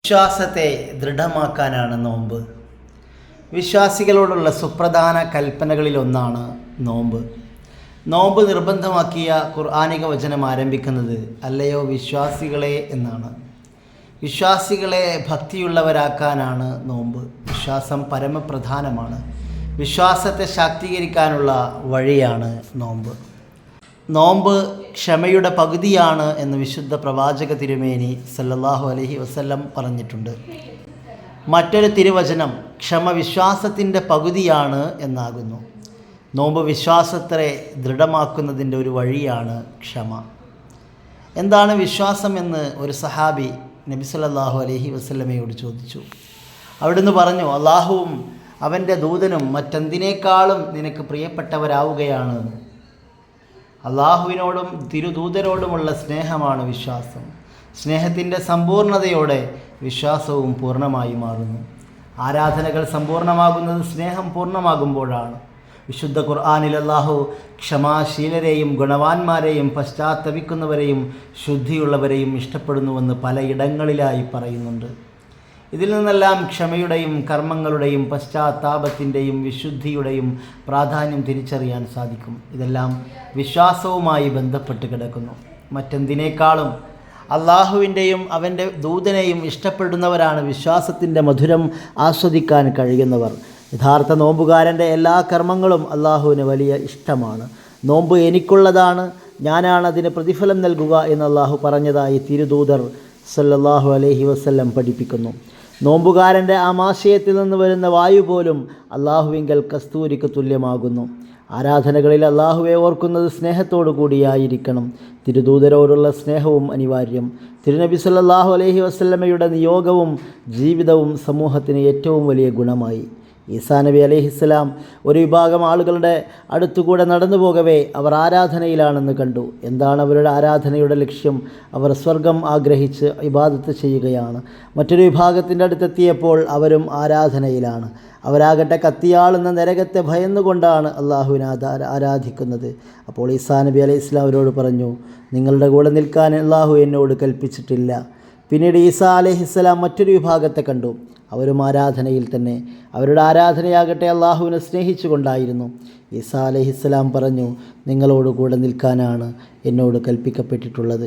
വിശ്വാസത്തെ ദൃഢമാക്കാനാണ് നോമ്പ്. വിശ്വാസികളോടുള്ള സുപ്രധാന കൽപ്പനകളിലൊന്നാണ് നോമ്പ്. നോമ്പ് നിർബന്ധമാക്കിയ ഖുർആനിക വചനം ആരംഭിക്കുന്നത് അല്ലയോ വിശ്വാസികളെ എന്നാണ്. വിശ്വാസികളെ ഭക്തിയുള്ളവരാക്കാനാണ് നോമ്പ്. വിശ്വാസം പരമപ്രധാനമാണ്. വിശ്വാസത്തെ ശാക്തീകരിക്കാനുള്ള വഴിയാണ് നോമ്പ്. നോമ്പ് ക്ഷമയുടെ പകുതിയാണ് എന്ന് വിശുദ്ധ പ്രവാചക തിരുമേനി സല്ലല്ലാഹു അലൈഹി വസല്ലം പറഞ്ഞിട്ടുണ്ട്. മറ്റൊരു തിരുവചനം ക്ഷമ വിശ്വാസത്തിൻ്റെ പകുതിയാണ് എന്നാകുന്നു. നോമ്പ് വിശ്വാസത്തെ ദൃഢമാക്കുന്നതിൻ്റെ ഒരു വഴിയാണ് ക്ഷമ. എന്താണ് വിശ്വാസം എന്ന് ഒരു സഹാബി നബി സല്ലല്ലാഹു അലൈഹി വസല്ലമയോട് ചോദിച്ചു. അവിടുന്ന് പറഞ്ഞു, അള്ളാഹുവും അവൻ്റെ ദൂതനും മറ്റെന്തിനേക്കാളും നിനക്ക് പ്രിയപ്പെട്ടവരാവുകയാണ്. അള്ളാഹുവിനോടും തിരുദൂതരോടുമുള്ള സ്നേഹമാണ് വിശ്വാസം. സ്നേഹത്തിൻ്റെ സമ്പൂർണതയോടെ വിശ്വാസവും പൂർണ്ണമായി മാറുന്നു. ആരാധനകൾ സമ്പൂർണ്ണമാകുന്നത് സ്നേഹം പൂർണ്ണമാകുമ്പോഴാണ്. വിശുദ്ധ ഖുർആനിൽ അല്ലാഹു ക്ഷമാശീലരെയും ഗുണവാന്മാരെയും പശ്ചാത്തപിക്കുന്നവരെയും ശുദ്ധിയുള്ളവരെയും ഇഷ്ടപ്പെടുന്നുവെന്ന് പലയിടങ്ങളിലായി പറയുന്നുണ്ട്. ഇതിൽ നിന്നെല്ലാം ക്ഷമയുടെയും കർമ്മങ്ങളുടെയും പശ്ചാത്താപത്തിൻ്റെയും വിശുദ്ധിയുടെയും പ്രാധാന്യം തിരിച്ചറിയാൻ സാധിക്കും. ഇതെല്ലാം വിശ്വാസവുമായി ബന്ധപ്പെട്ട് കിടക്കുന്നു. മറ്റെന്തിനേക്കാളും അള്ളാഹുവിൻ്റെയും അവൻ്റെ ദൂതനെയും ഇഷ്ടപ്പെടുന്നവരാണ് വിശ്വാസത്തിൻ്റെ മധുരം ആസ്വദിക്കാൻ കഴിയുന്നവർ. യഥാർത്ഥ നോമ്പുകാരൻ്റെ എല്ലാ കർമ്മങ്ങളും അള്ളാഹുവിന് വലിയ ഇഷ്ടമാണ്. നോമ്പ് എനിക്കുള്ളതാണ്, ഞാനാണ് അതിന് പ്രതിഫലം നൽകുക എന്ന് അള്ളാഹു പറഞ്ഞതായി തിരുദൂതർ സല്ലല്ലാഹു അലൈഹി വസല്ലം പഠിപ്പിക്കുന്നു. നോമ്പുകാരൻ്റെ ആമാശയത്തിൽ നിന്ന് വരുന്ന വായു പോലും അള്ളാഹുവിങ്കൽ കസ്തൂരിക്ക് തുല്യമാകുന്നു. ആരാധനകളിൽ അള്ളാഹുവെ ഓർക്കുന്നത് സ്നേഹത്തോടു കൂടിയായിരിക്കണം. തിരുദൂതരോടുള്ള സ്നേഹവും അനിവാര്യം. തിരുനബി സല്ലല്ലാഹു അലൈഹി വസല്ലമയുടെ നിയോഗവും ജീവിതവും സമൂഹത്തിന് ഏറ്റവും വലിയ ഗുണമായി. ഈസാ നബി അലൈഹിസ്സലാം ഒരു വിഭാഗം ആളുകളുടെ അടുത്തുകൂടെ നടന്നു പോകവേ അവർ ആരാധനയിലാണെന്ന് കണ്ടു. എന്താണ് അവരുടെ ആരാധനയുടെ ലക്ഷ്യം? അവർ സ്വർഗം ആഗ്രഹിച്ച് ഇബാദത്ത് ചെയ്യുകയാണ്. മറ്റൊരു വിഭാഗത്തിൻ്റെ അടുത്തെത്തിയപ്പോൾ അവരും ആരാധനയിലാണ്. അവരാകട്ടെ കത്തിയാളുന്ന നരകത്തെ ഭയന്നുകൊണ്ടാണ് അള്ളാഹുവിനെ ആരാധിക്കുന്നത്. അപ്പോൾ ഈസാ നബി അലൈഹിസ്സലാം അവരോട് പറഞ്ഞു, നിങ്ങളുടെ കൂടെ നിൽക്കാൻ അള്ളാഹു എന്നോട് കൽപ്പിച്ചിട്ടില്ല. പിന്നീട് ഈസാ അലൈഹിസ്സലാം മറ്റൊരു വിഭാഗത്തെ കണ്ടു. അവരും ആരാധനയിൽ തന്നെ. അവരുടെ ആരാധനയാകട്ടെ അള്ളാഹുവിനെ സ്നേഹിച്ചുകൊണ്ടായിരുന്നു. ഈസാ അലൈഹിസ്സലാം പറഞ്ഞു, നിങ്ങളോട് കൂടെ നിൽക്കാനാണ് എന്നോട് കൽപ്പിക്കപ്പെട്ടിട്ടുള്ളത്.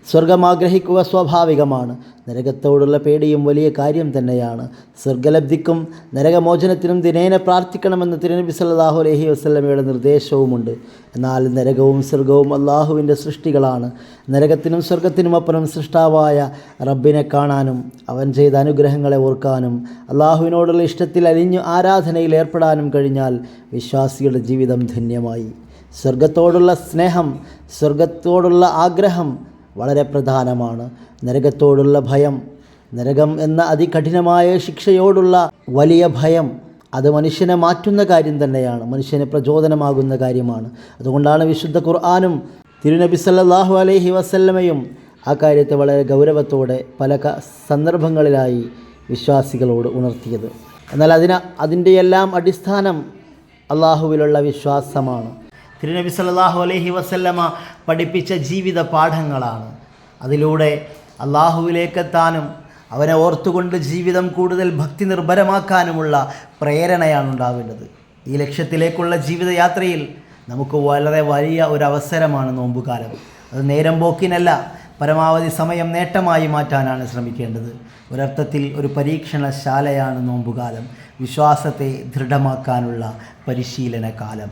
സ്വർഗം ആഗ്രഹിക്കുക സ്വാഭാവികമാണ്. നരകത്തോടുള്ള പേടിയും വലിയ കാര്യം തന്നെയാണ്. സ്വർഗലബ്ധിക്കും നരകമോചനത്തിനും ദിനേന പ്രാർത്ഥിക്കണമെന്ന് തിരുനബി സല്ലല്ലാഹു അലൈഹി വസല്ലമയുടെ നിർദ്ദേശവുമുണ്ട്. എന്നാൽ നരകവും സ്വർഗവും അള്ളാഹുവിൻ്റെ സൃഷ്ടികളാണ്. നരകത്തിനും സ്വർഗത്തിനും അപ്പുറം സൃഷ്ടാവായ റബ്ബിനെ കാണാനും അവൻ ചെയ്ത അനുഗ്രഹങ്ങളെ ഓർക്കാനും അള്ളാഹുവിനോടുള്ള ഇഷ്ടത്തിൽ അലിഞ്ഞു ആരാധനയിൽ ഏർപ്പെടാനും കഴിഞ്ഞാൽ വിശ്വാസിയുടെ ജീവിതം ധന്യമായി. സ്വർഗത്തോടുള്ള സ്നേഹം, സ്വർഗത്തോടുള്ള ആഗ്രഹം വളരെ പ്രധാനമാണ്. നരകത്തോടുള്ള ഭയം, നരകം എന്ന അതികഠിനമായ ശിക്ഷയോടുള്ള വലിയ ഭയം, അത് മനുഷ്യനെ മാറ്റുന്ന കാര്യം തന്നെയാണ്. മനുഷ്യന് പ്രചോദനമാകുന്ന കാര്യമാണ്. അതുകൊണ്ടാണ് വിശുദ്ധ ഖുർആനും തിരുനബി സല്ലല്ലാഹു അലൈഹി വസല്ലമയും ആ കാര്യത്തെ വളരെ ഗൗരവത്തോടെ പല സന്ദർഭങ്ങളിലായി വിശ്വാസികളോട് ഉണർത്തിയത്. എന്നാൽ അതിൻ്റെ എല്ലാം അടിസ്ഥാനം അള്ളാഹുവിലുള്ള വിശ്വാസമാണ്. തിരുനബി സല്ലല്ലാഹു അലൈഹി വസല്ലമ പഠിപ്പിച്ച ജീവിത പാഠങ്ങളാണ്. അതിലൂടെ അള്ളാഹുവിലേക്കെത്താനും അവനെ ഓർത്തുകൊണ്ട് ജീവിതം കൂടുതൽ ഭക്തി നിർഭരമാക്കാനുമുള്ള പ്രേരണയാണ് ഉണ്ടാവേണ്ടത്. ഈ ലക്ഷ്യത്തിലേക്കുള്ള ജീവിതയാത്രയിൽ നമുക്ക് വളരെ വലിയ ഒരു അവസരമാണ് നോമ്പുകാലം. അത് നേരം പോക്കിനല്ല, പരമാവധി സമയം നേട്ടമായി മാറ്റാനാണ് ശ്രമിക്കേണ്ടത്. ഒരർത്ഥത്തിൽ ഒരു പരീക്ഷണശാലയാണ് നോമ്പുകാലം. വിശ്വാസത്തെ ദൃഢമാക്കാനുള്ള പരിശീലന കാലം.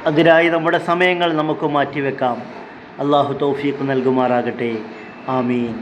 അതിനായി നമ്മുടെ സമയങ്ങൾ നമുക്ക് മാറ്റിവെക്കാം. അള്ളാഹു തൗഫീഖ് നൽകുമാറാകട്ടെ. ആമീൻ.